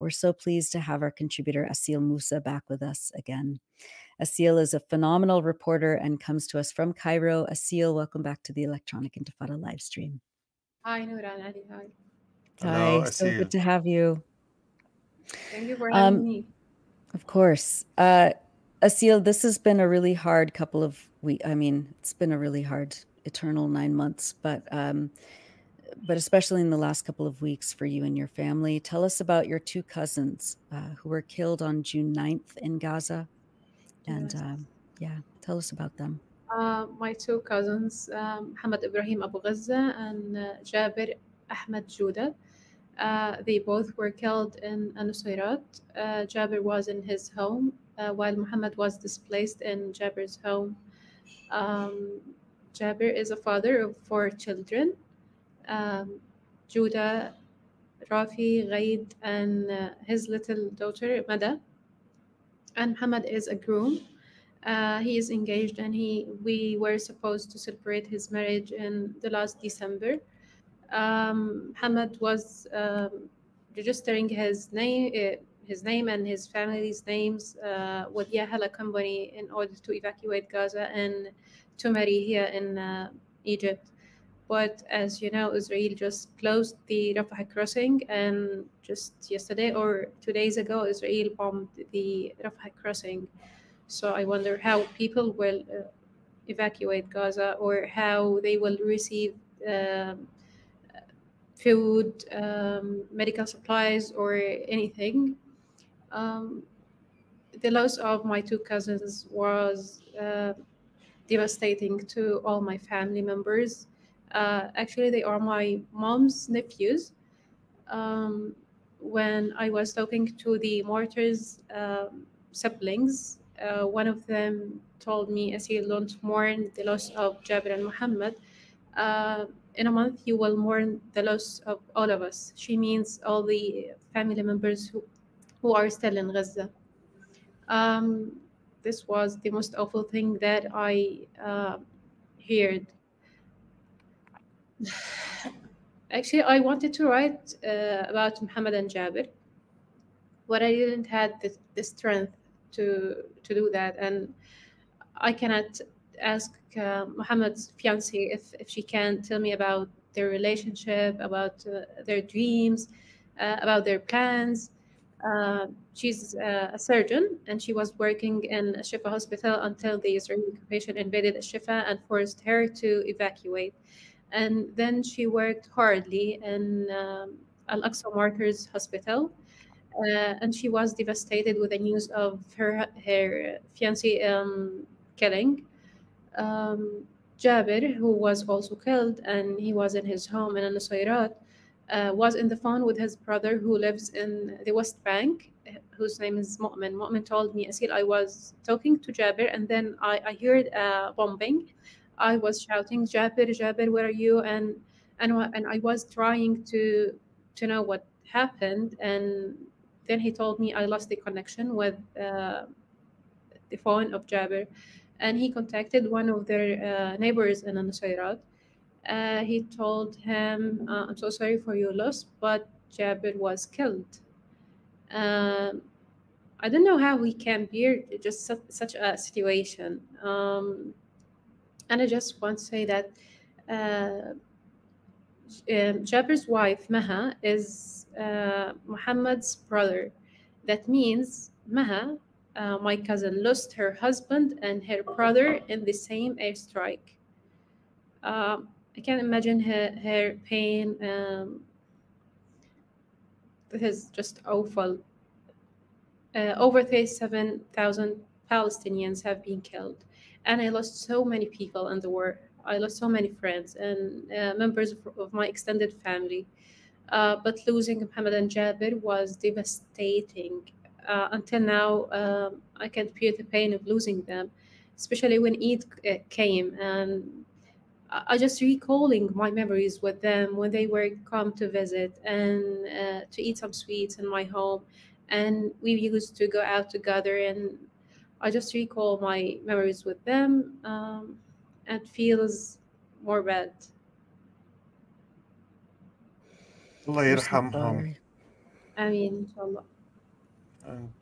We're so pleased to have our contributor Aseel Mousa back with us again. Aseel is a phenomenal reporter and comes to us from Cairo. Aseel, welcome back to the Electronic Intifada live stream. Hi, Nuran Ali. Hi. Hi, Hello, so good Aseel. to have you. Thank you for having me. Of course. Aseel, this has been a really hard couple of weeks. I mean, it's been a really hard eternal 9 months, but especially in the last couple of weeks for you and your family. Tell us about your two cousins who were killed on June 9th in Gaza. And Yes. tell us about them. My two cousins, Muhammad Ibrahim Abu Ghazza and Jabir Ahmed Juda. They both were killed in Nusayrat. Jabir was in his home while Muhammad was displaced in Jabir's home. Um, Jabir is a father of 4 children. Juda, Rafi, Ghaid, and his little daughter Mada. And Muhammad is a groom. He is engaged, and we were supposed to celebrate his marriage in the last December. Muhammad was registering his name and his family's names with Yahala company in order to evacuate Gaza and to marry here in Egypt. But as you know, Israel just closed the Rafah crossing, and just yesterday or 2 days ago, Israel bombed the Rafah crossing. So I wonder how people will evacuate Gaza, or how they will receive food, medical supplies, or anything. Um, the loss of my two cousins was devastating to all my family members. Actually, they are my mom's nephews. Um, when I was talking to the martyrs' siblings, one of them told me, Aseel, don't mourn the loss of Jabir and Muhammad. In a month, you will mourn the loss of all of us. She means all the family members who are still in Gaza. Um, this was the most awful thing that I heard. Actually, I wanted to write about Muhammad and Jabir, but I didn't have the strength to do that, and I cannot ask Muhammad's fiancée if she can tell me about their relationship, about their dreams, about their plans. She's a surgeon, and she was working in a Shifa hospital until the Israeli occupation invaded Shifa and forced her to evacuate. And then she worked hardly in Al-Aqsa Martyrs Hospital, and she was devastated with the news of her fiancé killing. Um, Jabir, who was also killed, and he was in his home in Nusayrat, was in the phone with his brother who lives in the West Bank, whose name is Mu'min. Mu'min told me, Asil, I was talking to Jabir, and then I heard bombing. I was shouting, Jabir, Jabir, where are you? And I was trying to know what happened, and then he told me I lost the connection with the phone of Jabir, and he contacted one of their neighbors in Nusayrat. He told him, I'm so sorry for your loss, but Jabir was killed. Um, I don't know how we can bear just such a situation. And I just want to say that uh, Jabir's wife, Maha, is Muhammad's brother. That means Maha, my cousin, lost her husband and her brother in the same airstrike. I can imagine her pain. It is just awful. Over 37,000 Palestinians have been killed, and I lost so many people in the war. I lost so many friends and members of my extended family. But losing Muhammad and Jabir was devastating. Until now, I can't bear the pain of losing them, especially when Eid came, and I just recalling my memories with them when they were come to visit and to eat some sweets in my home, and we used to go out together. And I just recall my memories with them, and feels more bad. الله We're so يرحمهم. sorry. Ameen, inshallah. And,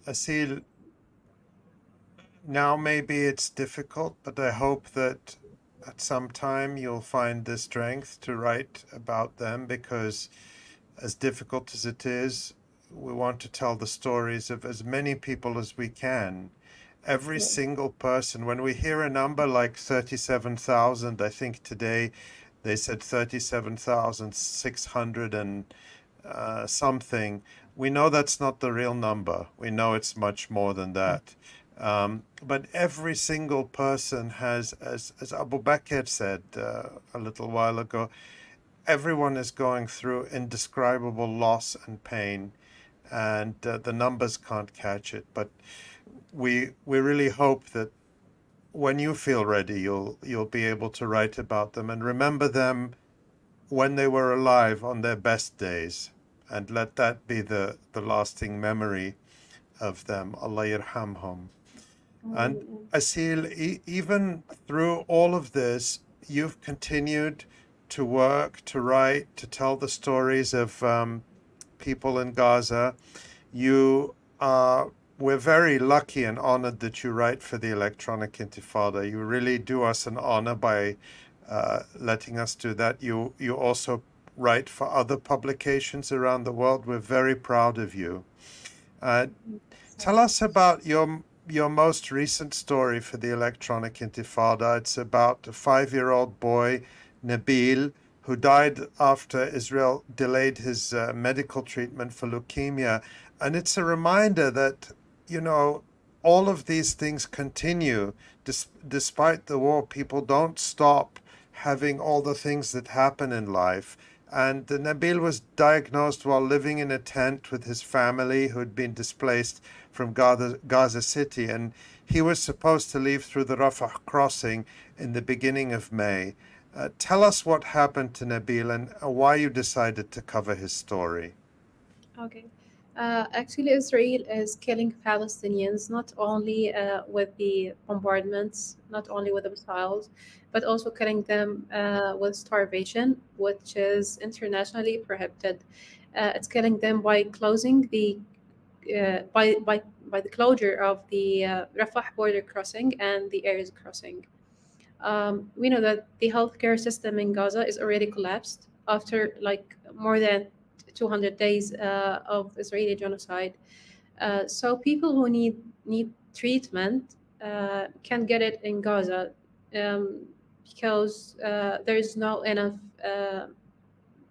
Aseel, now maybe it's difficult, but I hope that at some time you'll find the strength to write about them, because as difficult as it is, we want to tell the stories of as many people as we can. Every Yeah. single person, when we hear a number like 37,000, I think today they said 37,600 and something, we know that's not the real number. We know it's much more than that. But every single person has, as Abu Bakr said a little while ago, everyone is going through indescribable loss and pain, and the numbers can't catch it. But we really hope that when you feel ready, you'll be able to write about them and remember them when they were alive on their best days, and let that be the lasting memory of them. Allah yarhamhum. And Aseel, even through all of this, you've continued to work, to write, to tell the stories of people in Gaza. We're very lucky and honored that you write for the Electronic Intifada. You really do us an honor by letting us do that. You also write for other publications around the world. We're very proud of you. Tell us about your most recent story for the Electronic Intifada. It's about a 5-year-old boy, Nabil, who died after Israel delayed his medical treatment for leukemia. And it's a reminder that, you know, all of these things continue. Despite the war, people don't stop having all the things that happen in life. And Nabil was diagnosed while living in a tent with his family, who had been displaced from Gaza City. And he was supposed to leave through the Rafah crossing in the beginning of May. Tell us what happened to Nabil and why you decided to cover his story. Okay. Actually, Israel is killing Palestinians not only with the bombardments, not only with the missiles, but also killing them with starvation, which is internationally prohibited. It's killing them by closing the by the closure of the Rafah border crossing and the Erez crossing. We know that the healthcare system in Gaza is already collapsed after like more than 200 days of Israeli genocide. So people who need treatment can get it in Gaza because there is no enough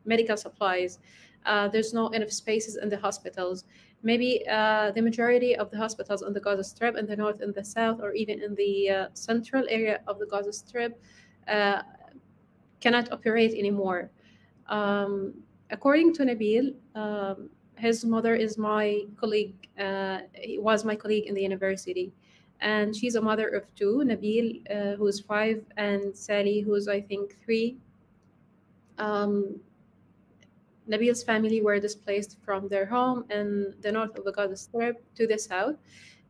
medical supplies. There's no enough spaces in the hospitals. Maybe the majority of the hospitals on the Gaza Strip, in the north and the south, or even in the central area of the Gaza Strip, cannot operate anymore. According to Nabil, his mother is my colleague. He was my colleague in the university, and she's a mother of two. Nabil, who's 5, and Sally, who's I think 3. Nabil's family were displaced from their home in the north of the Gaza Strip to the south.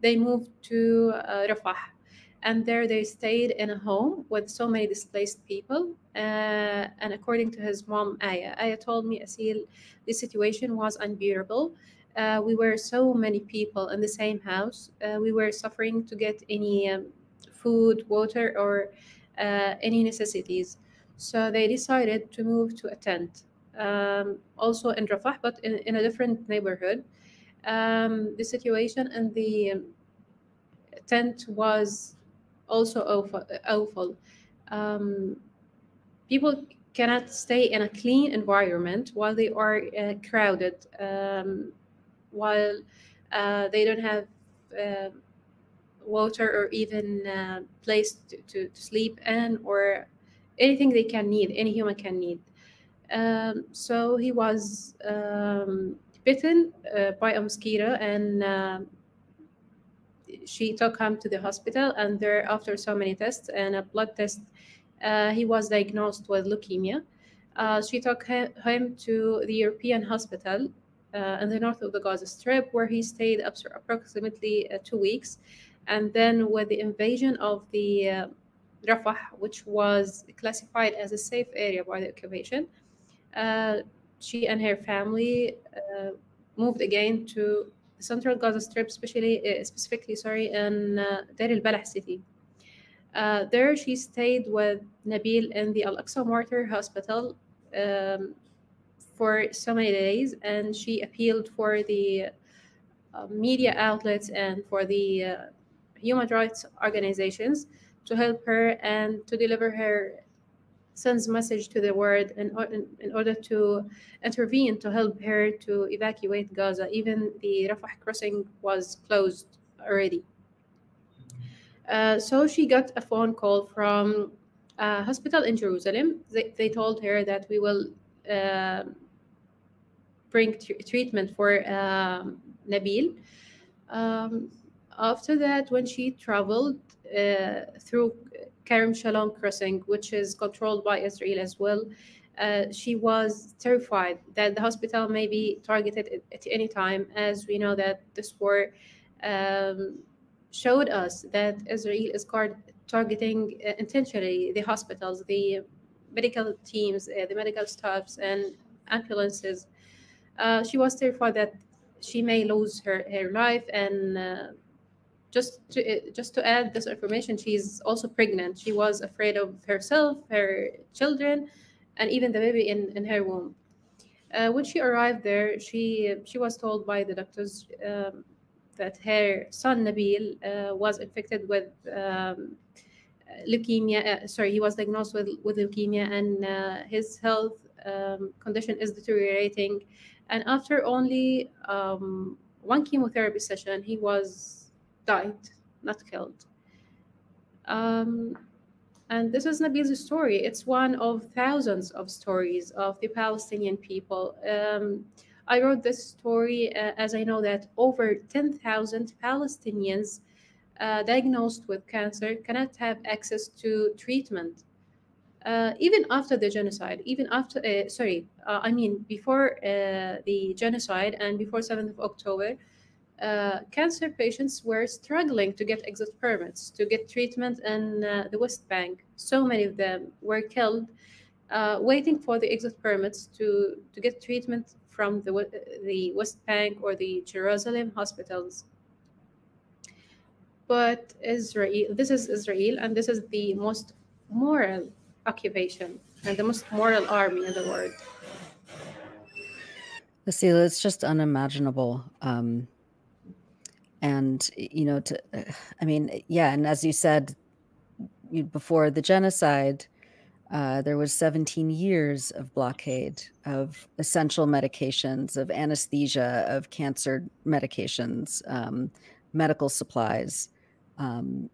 They moved to Rafah, and there they stayed in a home with so many displaced people. And according to his mom, Aya told me, Aseel, the situation was unbearable. We were so many people in the same house. We were suffering to get any food, water, or any necessities. So they decided to move to a tent, also in Rafah, but in a different neighborhood. The situation in the tent was also awful. Um, People cannot stay in a clean environment while they are crowded, while they don't have uh, water or even place to sleep in, or anything they can need, any human can need. So he was bitten by a mosquito, and she took him to the hospital. And there, after so many tests and a blood test, he was diagnosed with leukemia. She took him to the European hospital in the north of the Gaza Strip, where he stayed approximately 2 weeks. And then, with the invasion of the Rafah, which was classified as a safe area by the occupation, uh, she and her family moved again to the central Gaza Strip, specifically, sorry, in Deir al-Balah city. There, she stayed with Nabil in the Al-Aqsa Martyr Hospital for so many days, and she appealed for the media outlets and for the human rights organizations to help her and to deliver her son's message to the world in order to intervene to help her to evacuate Gaza. Even the Rafah crossing was closed already. So she got a phone call from a hospital in Jerusalem. They told her that we will bring treatment for Nabil. After that, when she traveled through Kerem Shalom crossing, which is controlled by Israel as well, she was terrified that the hospital may be targeted at any time, as we know that this war showed us that Israel is targeting intentionally the hospitals, the medical teams, the medical staffs, and ambulances. She was terrified that she may lose her life. And just to add this information, she's also pregnant. She was afraid of herself, her children, and even the baby in her womb. When she arrived there, she was told by the doctors that her son Nabil was infected with leukemia. He was diagnosed with leukemia, and his health condition is deteriorating. And after only one chemotherapy session, he was died, not killed. And this is Nabil's story. It's one of thousands of stories of the Palestinian people. I wrote this story as I know that over 10,000 Palestinians diagnosed with cancer cannot have access to treatment. Even after the genocide, even after, before the genocide and before 7th of October, cancer patients were struggling to get exit permits, to get treatment in the West Bank. So many of them were killed waiting for the exit permits to get treatment from the West Bank or the Jerusalem hospitals. But this is Israel, and this is the most moral occupation and the most moral army in the world. Aseel, it's just unimaginable. And, and as you said, before the genocide, there was 17 years of blockade of essential medications, of anesthesia, of cancer medications, medical supplies. And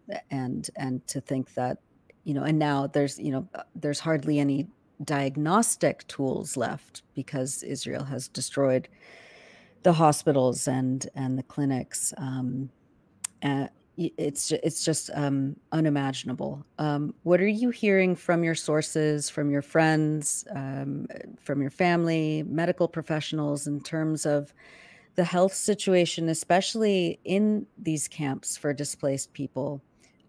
to think that, and now there's hardly any diagnostic tools left because Israel has destroyed the hospitals and the clinics. It's just unimaginable. What are you hearing from your sources, from your friends, from your family, medical professionals in terms of the health situation, especially in these camps for displaced people?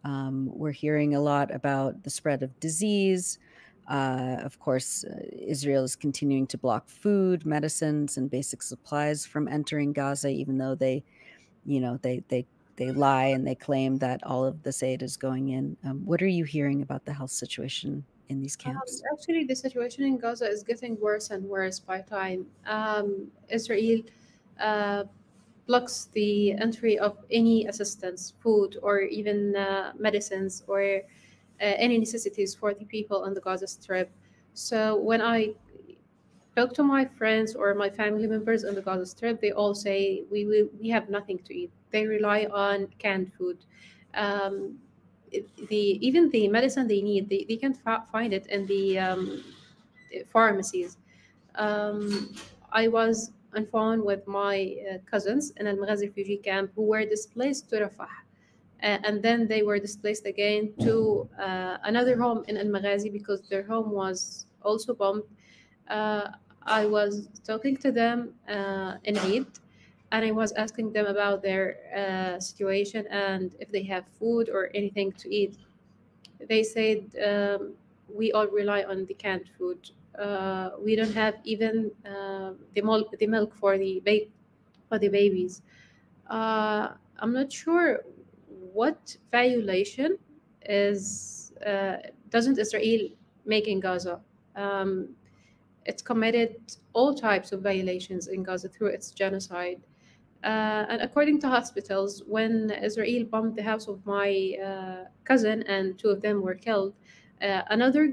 We're hearing a lot about the spread of disease. Of course, Israel is continuing to block food, medicines, and basic supplies from entering Gaza, even though they lie and they claim that all of this aid is going in. What are you hearing about the health situation in these camps? Actually, the situation in Gaza is getting worse and worse by time. Israel blocks the entry of any assistance, food, or even medicines, or any necessities for the people on the Gaza Strip. So when I talk to my friends or my family members on the Gaza Strip, they all say we have nothing to eat. They rely on canned food. Even the medicine they need, they can't find it in the pharmacies. I was on phone with my cousins in Al-Maghazi refugee camp who were displaced to Rafah. And then they were displaced again to another home in Al-Maghazi because their home was also bombed. I was talking to them in Eid, and I was asking them about their situation and if they have food or anything to eat. They said we all rely on the canned food. We don't have even the milk for the babies. I'm not sure what violation is doesn't Israel make in Gaza. Um, it's committed all types of violations in Gaza through its genocide. And according to hospitals, when Israel bombed the house of my cousin and two of them were killed, another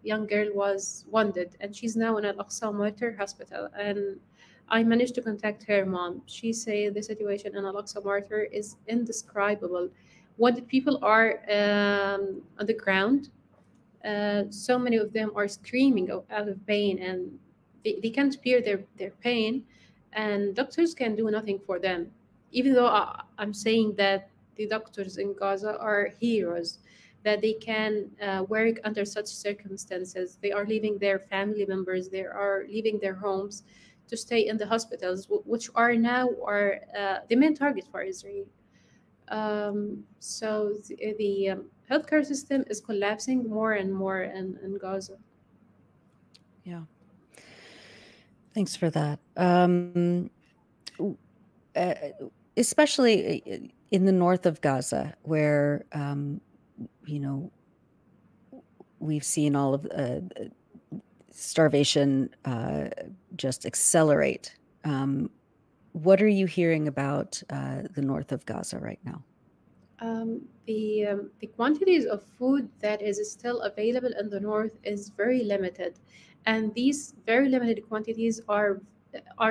young girl, was wounded, and she's now in Al-Aqsa Martyr Hospital. And I managed to contact her mom. She said the situation in Al-Aqsa Martyr is indescribable. What people are on the ground, so many of them are screaming out of pain, and they can't bear their pain, and doctors can do nothing for them. Even though I'm saying that the doctors in Gaza are heroes, that they can work under such circumstances. They are leaving their family members, they are leaving their homes to stay in the hospitals, which are now the main target for Israel. So the healthcare system is collapsing more and more in Gaza. Yeah. Thanks for that. Especially in the north of Gaza, where, you know, we've seen all of starvation just accelerate. What are you hearing about the north of Gaza right now? The quantities of food that is still available in the north is very limited, and these very limited quantities are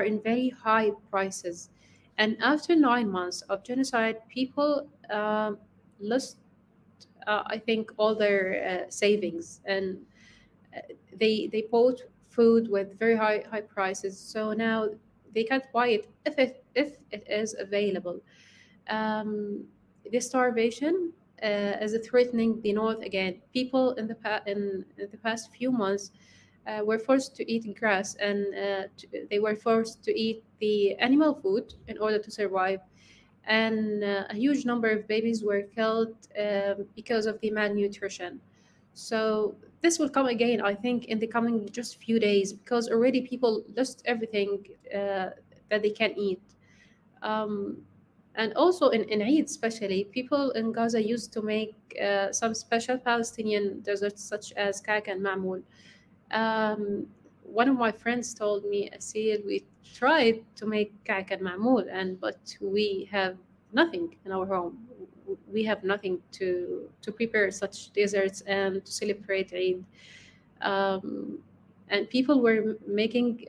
in very high prices. And after 9 months of genocide, people lost, I think, all their savings, and they bought food with very high prices. So now they can't buy it if it is available. Um, the starvation is threatening the north again. People in the past few months were forced to eat grass, and they were forced to eat the animal food in order to survive. And a huge number of babies were killed because of the malnutrition. So this will come again, I think, in the coming just few days, because already people lost everything that they can eat. Um, and also in Eid, especially, people in Gaza used to make some special Palestinian desserts such as kak and ma'moul. Um, One of my friends told me, Asil, we tried to make kak and ma'moul, but we have nothing in our home. We have nothing to prepare such desserts and to celebrate Eid. Um, and people were making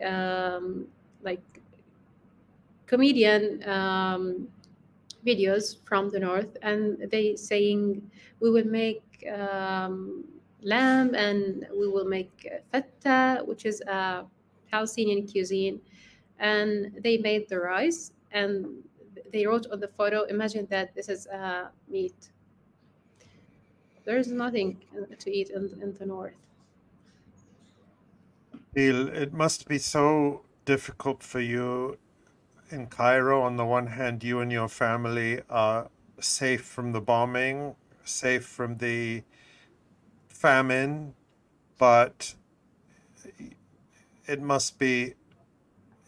like comedian videos from the north, and they saying we will make lamb, and we will make feta, which is a Palestinian cuisine. And they made the rice, and they wrote on the photo, imagine that this is meat. There is nothing to eat in the north. It must be so difficult for you in Cairo. On the one hand, you and your family are safe from the bombing, safe from the famine, but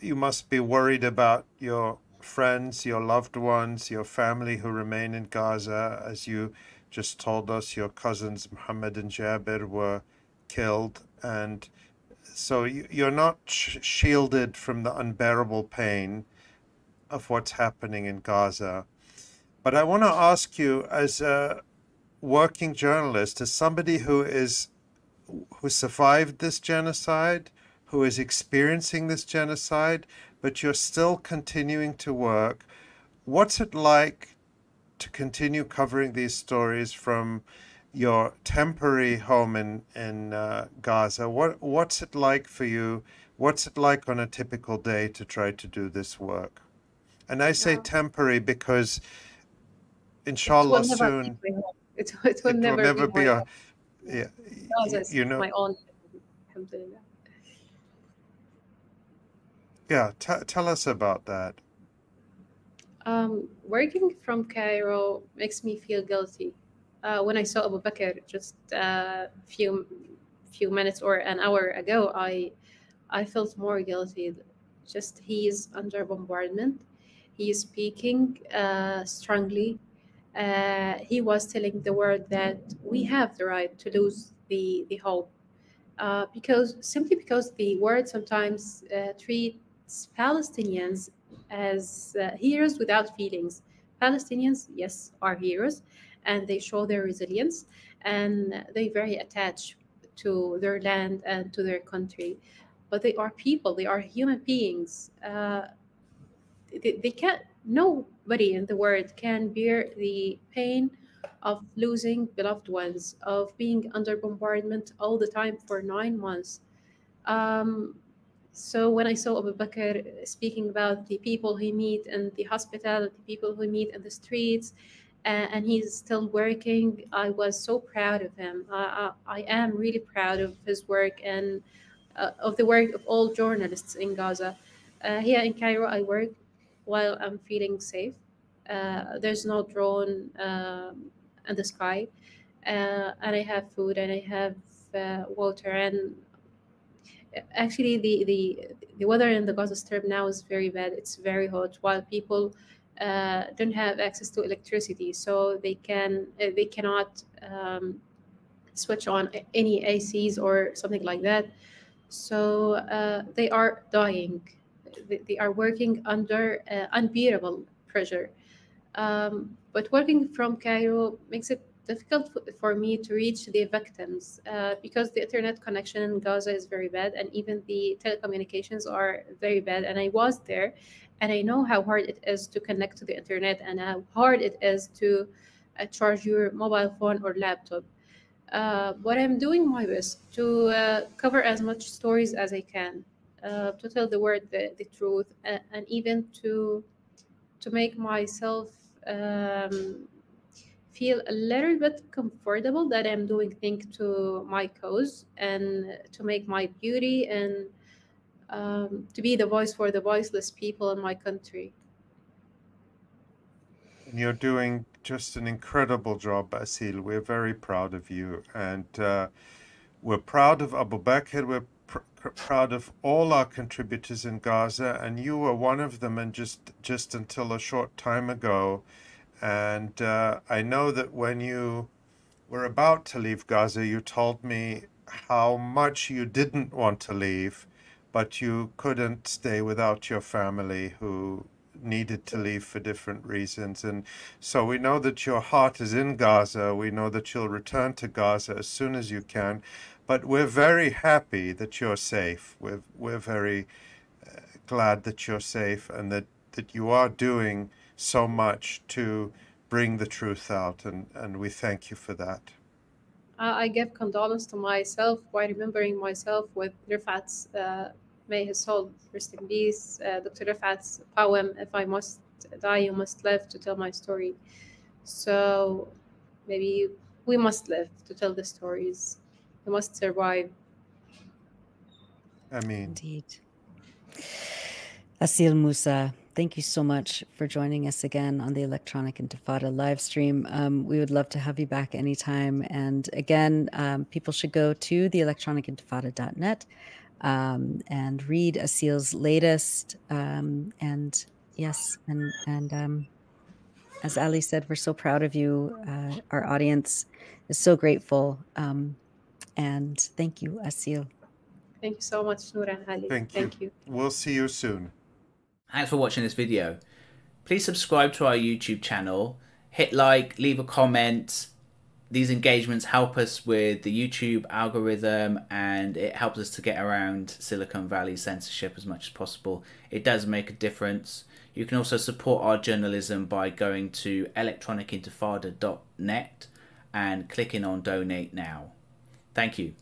you must be worried about your friends, your loved ones, your family who remain in Gaza. As you just told us, your cousins Mohammed and Jabir were killed, and so you're not shielded from the unbearable pain of what's happening in Gaza. But I want to ask you, as a working journalist, as somebody who survived this genocide, who is experiencing this genocide, but you're still continuing to work, what's it like to continue covering these stories from your temporary home in Gaza? What's it like for you? What's it like on a typical day to try to do this work? And I say temporary because, inshallah, soon it will never be a, yeah, you know, my own. Alhamdulillah. Yeah, tell us about that. Working from Cairo makes me feel guilty. When I saw Abu Bakr just a few minutes or an hour ago, I felt more guilty. Just he is under bombardment. He is speaking strongly. He was telling the world that we have the right to lose the hope, because simply because the world sometimes treats Palestinians as heroes without feelings. Palestinians, yes, are heroes, and they show their resilience, and they very attached to their land and to their country. But they are people; they are human beings. They can't. Nobody in the world can bear the pain of losing beloved ones, of being under bombardment all the time for 9 months. Um, so when I saw Abu Bakr speaking about the people he meet in the hospital, the people who meet in the streets, and he's still working, I was so proud of him. I am really proud of his work and of the work of all journalists in Gaza. Here in Cairo, I work while I'm feeling safe. There's no drone in the sky, and I have food and I have water. And actually, the weather in the Gaza Strip now is very bad. It's very hot, while people don't have access to electricity, so they cannot switch on any ACs or something like that. So they are dying. They are working under unbearable pressure. But working from Cairo makes it difficult for me to reach the victims because the internet connection in Gaza is very bad, and even the telecommunications are very bad. And I was there, and I know how hard it is to connect to the internet and how hard it is to charge your mobile phone or laptop. But I'm doing my best to cover as much stories as I can, to tell the world the truth, and even to make myself feel a little bit comfortable that I'm doing things to my cause and to make my beauty and to be the voice for the voiceless people in my country. And you're doing just an incredible job, Aseel. We're very proud of you. And we're proud of Abu Bakr. We're proud of all our contributors in Gaza. And you were one of them, and just until a short time ago. And I know that when you were about to leave Gaza, you told me how much you didn't want to leave, but you couldn't stay without your family who needed to leave for different reasons. And so we know that your heart is in Gaza. We know that you'll return to Gaza as soon as you can. But we're very happy that you're safe. We're very glad that you're safe and that you are doing so much to bring the truth out. And we thank you for that. I give condolence to myself by remembering myself with Rifat's, may his soul rest in peace, Dr. Rifat's poem, "If I must die, you must live to tell my story." So maybe we must live to tell the stories. We must survive. I mean, Indeed. Aseel Mousa, thank you so much for joining us again on the Electronic Intifada live stream. We would love to have you back anytime. And again, people should go to theelectronicintifada.net and read Aseel's latest. And yes, and as Ali said, we're so proud of you. Our audience is so grateful. And thank you, Aseel. Thank you so much, Noor and Ali. thank you. We'll see you soon. Thanks for watching this video. Please subscribe to our YouTube channel, hit like, leave a comment. These engagements help us with the YouTube algorithm, and it helps us to get around Silicon Valley censorship as much as possible. It does make a difference. You can also support our journalism by going to electronicintifada.net and clicking on donate now. Thank you.